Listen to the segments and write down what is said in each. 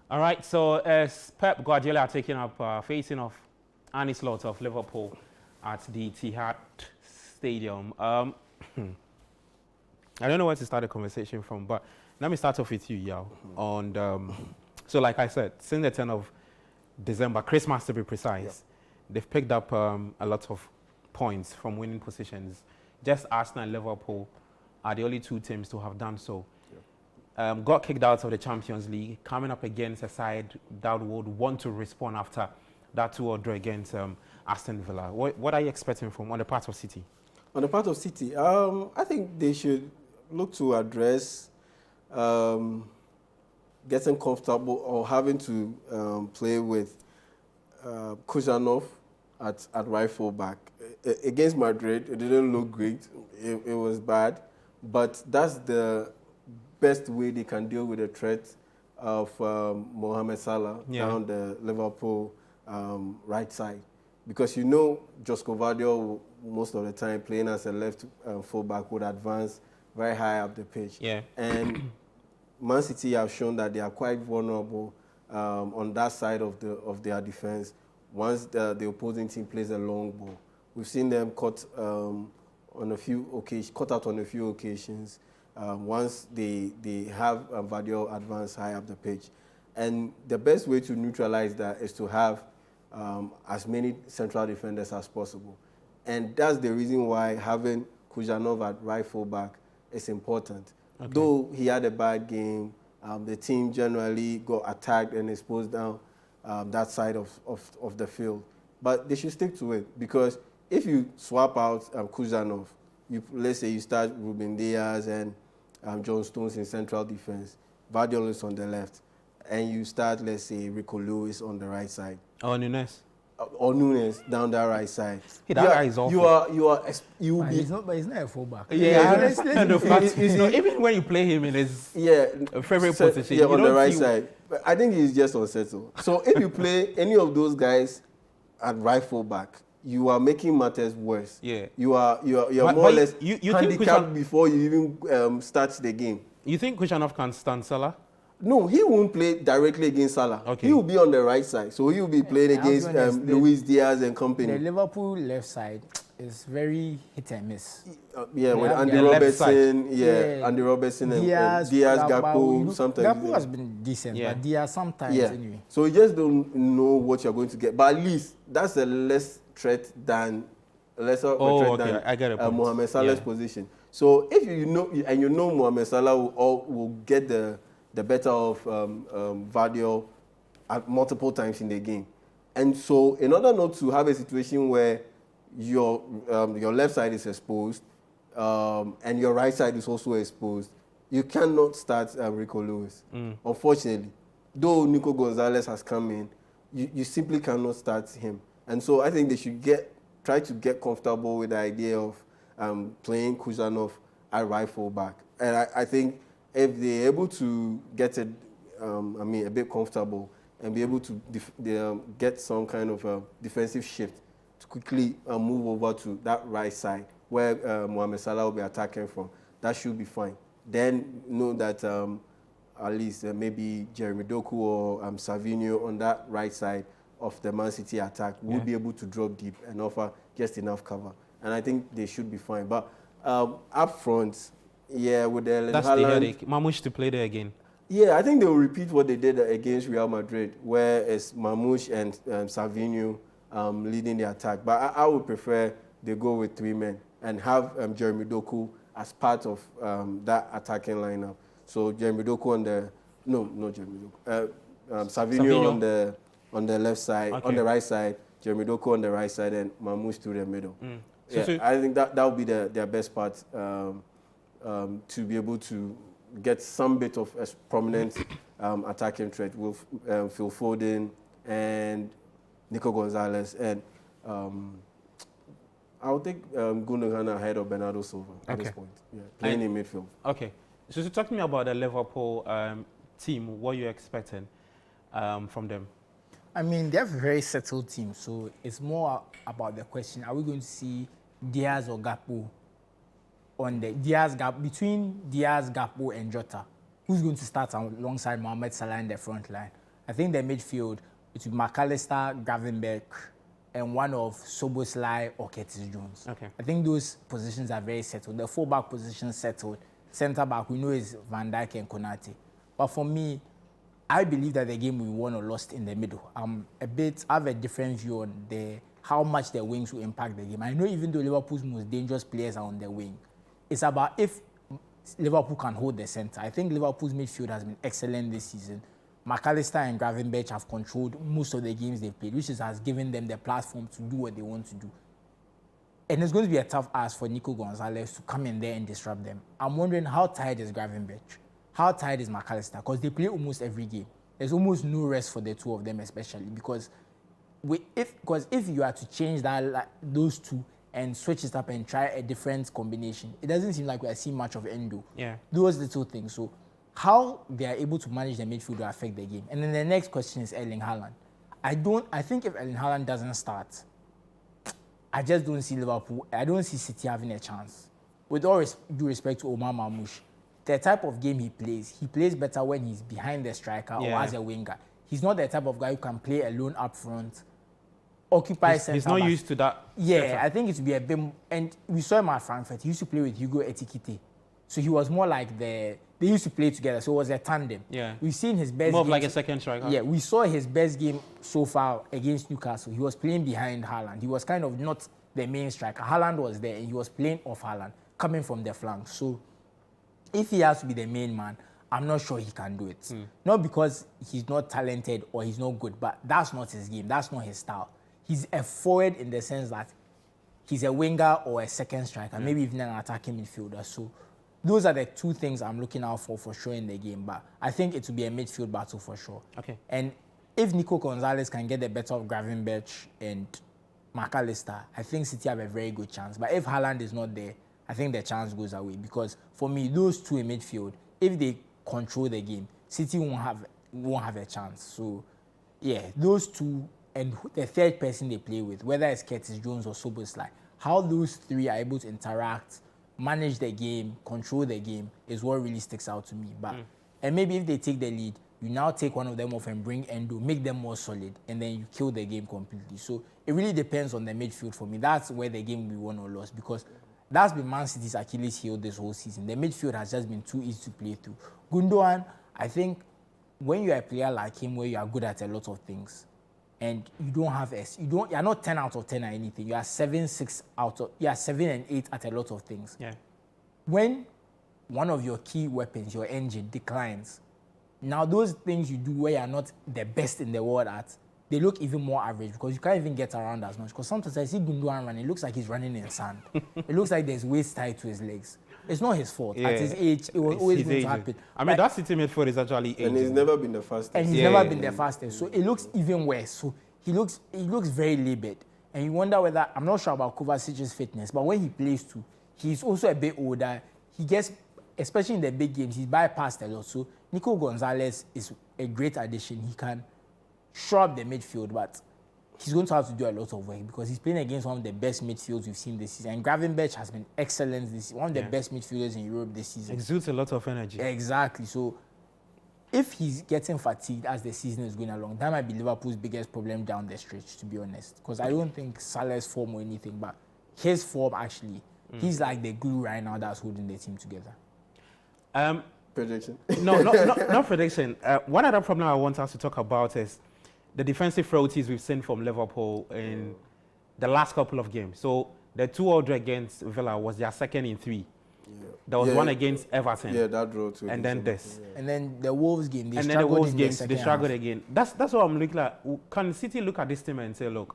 All right, so as Pep Guardiola are taking up facing off Arne Slot of Liverpool at the Etihad Stadium. I don't know where to start the conversation from, but let me start off with you, Yao. So like I said, since the 10th of December, Christmas to be precise, they've picked up a lot of points from winning positions. Just Arsenal and Liverpool are the only two teams to have done so. Got kicked out of the Champions League, coming up against a side that would want to respond after that 2-0 draw against Aston Villa. What are you expecting from on the part of City? On the part of City, I think they should look to address getting comfortable or having to play with Kujanov at right full back. Against Madrid, it didn't look great. It was bad. But that's the best way they can deal with the threat of Mohamed Salah down the Liverpool right side. Because you know Josko Vardio most of the time playing as a left fullback would advance very high up the pitch. And Man City have shown that they are quite vulnerable on that side of their defense once the opposing team plays a long ball. We've seen them caught out on a few occasions once they have Vardio advance high up the pitch. And the best way to neutralize that is to have as many central defenders as possible. And that's the reason why having Kujanov at right full back is important. Okay. Though he had a bad game, the team generally got attacked and exposed down that side of the field. But they should stick to it, because if you swap out Kujanov, let's say you start Ruben Diaz and John Stones in central defense, Vardiol is on the left, and you start, let's say, Rico Lewis on the right side. Or Nunes. Or Nunes down that right side. Hey, that guy is awful. But he's not a fullback. Even when you play him in his favorite position, on the right side. But I think he's just unsettled. So if you play any of those guys at right fullback, you are making matters worse. You are more or less handicapped before you even start the game. You think Kujanov can stand Salah? No, he won't play directly against Salah. Okay. He will be on the right side. So he will be playing against Luis Diaz and company. The Liverpool left side is very hit and miss. With Andy Robertson, Andy Robertson and Diaz, Gakpo, sometimes. Gakpo has been decent, but Diaz sometimes anyway. So you just don't know what you're going to get. But at least that's a lesser threat than Mohamed Salah's position. So if you know Mohamed Salah will get the better of Vardiol at multiple times in the game. And so in order not to have a situation where your left side is exposed and your right side is also exposed, you cannot start Rico Lewis. Unfortunately, though Nico Gonzalez has come in, you simply cannot start him. And so I think they should try to get comfortable with the idea of playing Kujanov at right full back. And I think if they're able to get it, a bit comfortable and be able to get some kind of defensive shift to quickly move over to that right side where Mohamed Salah will be attacking from, that should be fine. Then know that at least maybe Jeremy Doku or Savinho on that right side of the Man City attack will be able to drop deep and offer just enough cover. And I think they should be fine. But up front, with the that's Haaland, the headache. Mamouche to play there again. I think they will repeat what they did against Real Madrid, where it's Mamouche and Savinho leading the attack. But I would prefer they go with 3 men and have Jeremy Doku as part of that attacking lineup. So Jeremy Doku on the Savinho on the left side, on the right side, Jeremy Doku on the right side, and Mamouche through the middle. I think that would be their best part. To be able to get some bit of a prominent attacking threat with Phil Foden and Nico Gonzalez. And I would take Gundogan ahead of Bernardo Silva at this point. Playing in midfield. Okay. So talk to me about the Liverpool team. What you're expecting from them? I mean, they have a very settled team. So it's more about the question, are we going to see Diaz or Gakpo on the between Diaz, Gakpo, and Jota? Who's going to start alongside Mohamed Salah in the front line? I think the midfield, it will be McAllister, Gravenberch, and one of Soboslai or Curtis Jones. Okay. I think those positions are very settled. The full-back position settled. Centre-back, we know is Van Dijk and Konate. But for me, I believe that the game we won or lost in the middle. I have a different view on how much the wings will impact the game. I know even though Liverpool's most dangerous players are on the wing, it's about if Liverpool can hold the centre. I think Liverpool's midfield has been excellent this season. McAllister and Gravenberch have controlled most of the games they've played, which has given them the platform to do what they want to do. And it's going to be a tough ask for Nico Gonzalez to come in there and disrupt them. I'm wondering how tired is Gravenberch? How tired is McAllister? Because they play almost every game. There's almost no rest for the two of them, especially because if you are to change those two and switch it up and try a different combination, it doesn't seem like we are seeing much of Endo. Yeah. Those little things. So how they are able to manage the midfield will affect the game. And then the next question is Erling Haaland. I think if Erling Haaland doesn't start, I just don't see Liverpool. I don't see City having a chance. With all due respect to Omar Mamouche, the type of game he plays better when he's behind the striker or as a winger. He's not the type of guy who can play alone up front, occupy centre. He's not used to that. Yeah, setup. I think it would be a bit. And we saw him at Frankfurt. He used to play with Hugo Ekitike. So he was more like they used to play together. So it was a tandem. Yeah. We've seen his best. More of like a second striker. Yeah, we saw his best game so far against Newcastle. He was playing behind Haaland. He was kind of not the main striker. Haaland was there and he was playing off Haaland, coming from the flank. So if he has to be the main man, I'm not sure he can do it. Not because he's not talented or he's not good, but that's not his game. That's not his style. He's a forward in the sense that he's a winger or a second striker, maybe even an attacking midfielder. So those are the two things I'm looking out for sure in the game. But I think it will be a midfield battle for sure. Okay. And if Nico Gonzalez can get the better of Gravenberch and McAllister, I think City have a very good chance. But if Haaland is not there, I think the chance goes away. Because for me, those two in midfield, if they control the game, City won't have a chance. So, yeah, those two and the third person they play with, whether it's Curtis Jones or Soboslai, how those three are able to interact, manage the game, control the game is what really sticks out to me. But and maybe if they take the lead, you now take one of them off and bring Endo, make them more solid, and then you kill the game completely. So it really depends on the midfield for me. That's where the game will be won or lost, because that's been Man City's Achilles heel this whole season. The midfield has just been too easy to play through. Gundogan, I think when you're a player like him where you are good at a lot of things and you're not 10 out of 10 at anything. You are 7 and 8 at a lot of things. Yeah. When one of your key weapons, your engine, declines, now those things you do where you're not the best in the world at, they look even more average because you can't even get around as much. Because sometimes I see Gundogan running, it looks like he's running in sand. It looks like there's weights tied to his legs. It's not his fault. Yeah. At his age, it was always going to happen. I mean, that City midfield is actually aging. And he's never been the fastest. And he's never been the fastest. So it looks even worse. So he looks very labored. And you wonder whether, I'm not sure about Kovacic's fitness, but when he plays too, he's also a bit older. He gets, especially in the big games, he's bypassed a lot. So Nico Gonzalez is a great addition. He can shore up the midfield, but he's going to have to do a lot of work because he's playing against one of the best midfields we've seen this season. And Gravenberch has been excellent this season, one of the best midfielders in Europe this season. Exudes a lot of energy. Exactly. So if he's getting fatigued as the season is going along, that might be Liverpool's biggest problem down the stretch, to be honest. Because I don't think Salah's form or anything, but his form actually, he's like the glue right now that's holding the team together. Prediction? No, not prediction. One other problem I want us to talk about is the defensive frailties we've seen from Liverpool in the last couple of games. So the 2-0 against Villa was their second in 3. Yeah. There was one against Everton. Yeah, that draw too. And then this. Yeah. And then the Wolves game, they struggled again. That's what I'm looking at. Can City look at this team and say, look,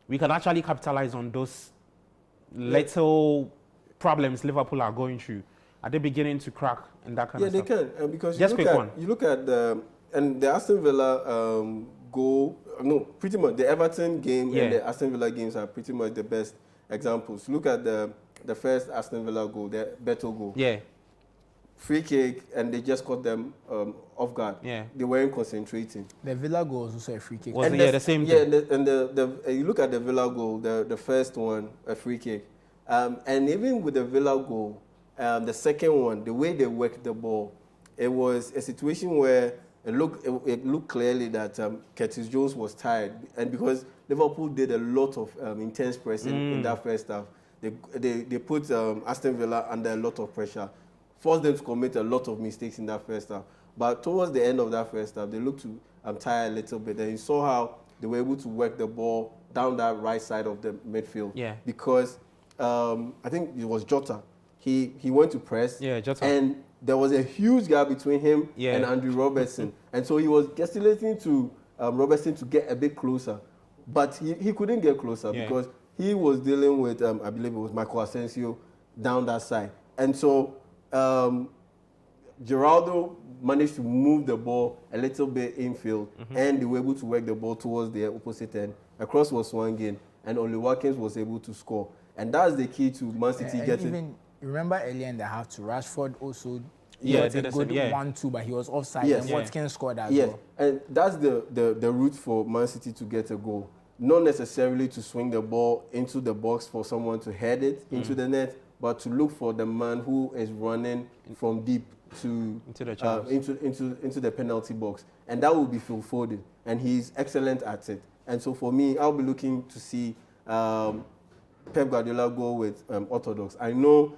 we can actually capitalize on those little problems Liverpool are going through? Are they beginning to crack and that kind of stuff? Yeah, they can. Because you look at the Aston Villa goal. No, pretty much the Everton game and the Aston Villa games are pretty much the best examples. Look at the first Aston Villa goal, the Beto goal. Yeah. Free kick, and they just caught them off guard. Yeah. They weren't concentrating. The Villa goal was also a free kick. The same thing. Yeah, you look at the Villa goal, the first one, a free kick. And even with the Villa goal, the second one, the way they worked the ball, it was a situation where it looked clearly that Curtis Jones was tired, and because Liverpool did a lot of intense pressing in that first half, they put Aston Villa under a lot of pressure, forced them to commit a lot of mistakes in that first half. But towards the end of that first half, they looked to tire a little bit, and you saw how they were able to work the ball down that right side of the midfield. Yeah. Because I think it was Jota. He went to press. Yeah, Jota. And there was a huge gap between him and Andrew Robertson. And so he was gesticulating to Robertson to get a bit closer. But he couldn't get closer because he was dealing with, I believe it was Michael Asensio down that side. And so Geraldo managed to move the ball a little bit infield, and they were able to work the ball towards the opposite end. A cross was swung in, and Oli Watkins was able to score. And that's the key to Man City getting... Even, remember earlier in the half, to Rashford also got a good 1-2, but he was offside, and Watkins scored as well. And that's the route for Man City to get a goal. Not necessarily to swing the ball into the box for someone to head it into the net, but to look for the man who is running from deep into the penalty box, and that will be Phil Foden, and he's excellent at it. And so for me, I'll be looking to see Pep Guardiola go with orthodox. I know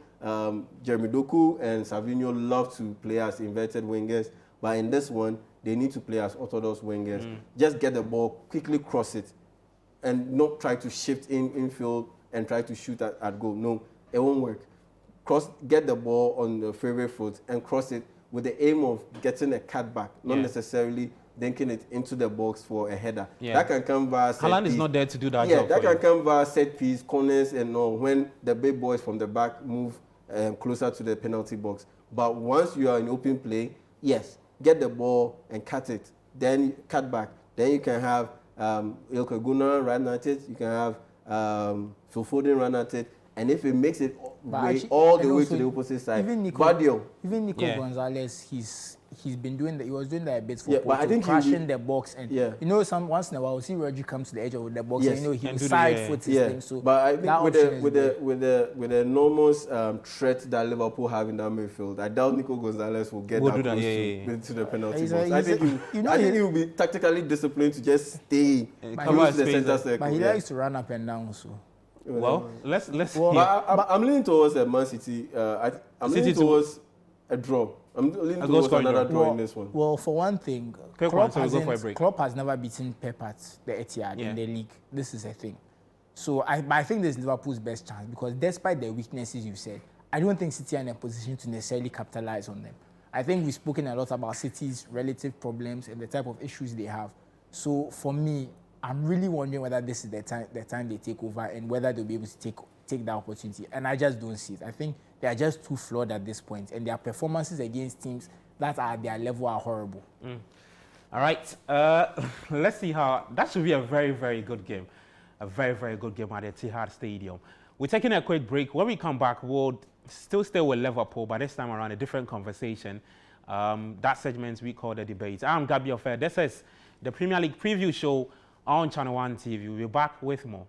Jeremy Doku and Savinho love to play as inverted wingers, but in this one, they need to play as orthodox wingers. Just get the ball, quickly cross it, and not try to shift infield and try to shoot at goal. No, it won't work. Get the ball on the favorite foot and cross it with the aim of getting a cutback, not necessarily dinking it into the box for a header. That can come via set Haaland piece. is not there to do that job. Yeah, that can come via set piece, corners, and all, when the big boys from the back move closer to the penalty box. But once you are in open play, yes, get the ball and cut it. Then cut back. Then you can have Ilkay Gunnar run at it. You can have Phil Foden run at it. And if it makes it all the way to the opposite side, even Nico Gonzalez, he's been doing that. He was doing that a bit for Porto, but I think crashing the box, and you know, once in a while, we'll see Rodri come to the edge of the box, and you know, he side foot his thing. So, but I think with the enormous threat that Liverpool have in that midfield, I doubt Nico Gonzalez will get that close to the penalty box. I think he will be tactically disciplined to just stay close to the center circle. But he likes to run up and down, so. Well, let's. But I'm leaning towards a Man City. I'm leaning towards a draw. I'm leaning towards another draw in this one. Well, for one thing, Klopp has never beaten Pep at the Etihad in the league. This is a thing. So I think this is Liverpool's best chance, because despite the weaknesses you said, I don't think City are in a position to necessarily capitalize on them. I think we've spoken a lot about City's relative problems and the type of issues they have. So for me, I'm really wondering whether this is the time they take over, and whether they'll be able to take that opportunity. And I just don't see it. I think they are just too flawed at this point, and their performances against teams that are at their level are horrible. All right, let's see how that should be a very, very good game, a very, very good game at Etihad Stadium. We're taking a quick break. When we come back, we'll still stay with Liverpool, but this time around a different conversation. That segment we call the debate. I'm Gabi Ofer. This is the Premier League preview show on Channel 1 TV. We'll be back with more.